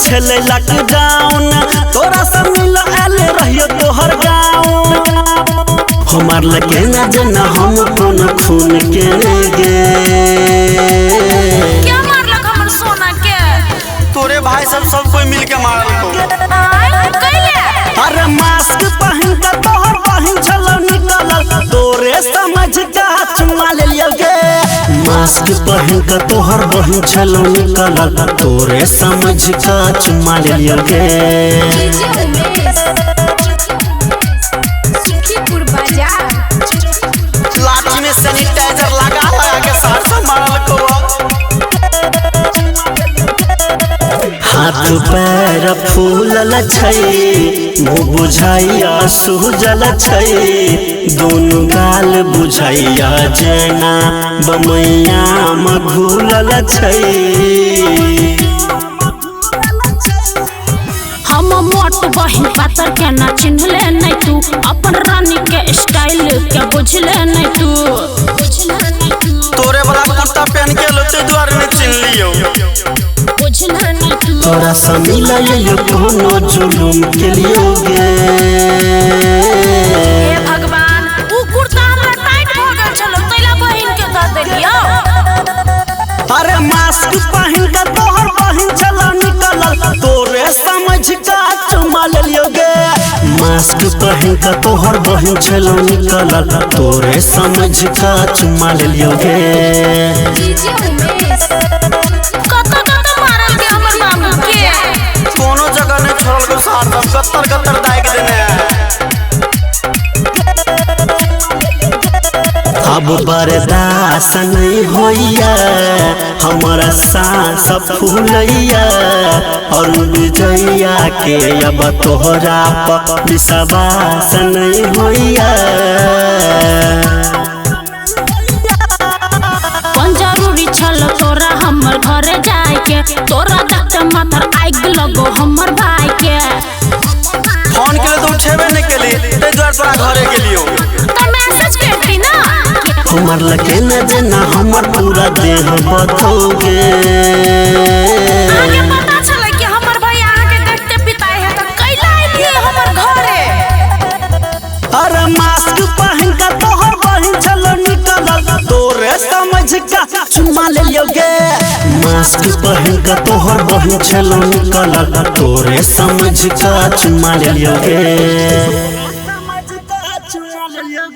छले लॉकडाउन तोरा से मिल आले रहियो तोहर गाँव हमार लगे न जना हम कौन खून के गे क्या मारलक हमर सोना के तोरे भाई सब कोई मिल के मारल अरे मास्क पहन के तोहर बहिन छलो निकलल तोरे समझ का चुमा ले लियो गे मास्क पहन के तोहर बहिन छलो निकलल तोरे समझ का चुमा ले लियो गे सुखीपुर बाजार लाठी में सैनिटाइजर लगा के साथ से मारल को हाथ पैर फूलल छै मुँह बुझाइया सुजल छै दोनों गाल बुझाइया जेना बमैया में घुलल छै हम मोट बहिन पातर के ना चिन्हले नहीं तू अपन रानी के स्टाइल के बुझले नहीं तू तोरे वाला कुर्ता पहन के लोटे द्वार में चिन्ह लियो बुझले नहीं तू तोरा से मिलियो कोनो जुलुम के लिए गे हे भगवान ऊ कुर्ता हमरा टाइट हो गेल छलो तैला बहिन के द देलियो अरे मास्क पहन के तोहर बहिन छलो निकलल तोरे समझ का चुमा ले लियो गे मास्क पहन के तोहर बहिन छलो निकलल तोरे समझ का चुमा ले लियो गे कोनो जगह नहीं छोड़ल को साथ हम कत्तर दाई के देने अब बर्दाश्त नहीं होइया हमारा सांस फूलैया और विजया के अब तोहरा पर विश्वास नहीं होइया कौन जरूरी छल तोरा हमर घरे जाए के तोरा डॉक्टर माथर आइग लगो हमर भाई के फोन के तो उठेबे नहीं केली ते द्वार तोरा घरे गेलियो त मैसेज करती ना हमार लगे न जना हमर पूरा देह बतोगे आगे पता चले कि हमर भाई आहाँ के देखते पिताई है तो कैला आइलिए हमर घरे अरे मास्क पहन के तोहर बहिन छलो निकलल तोरे समझ का चुमा ले लियो गे मास्क पहन के तोहर बहिन छलो निकलल तोरे समझ का चुमा ले लियो गे।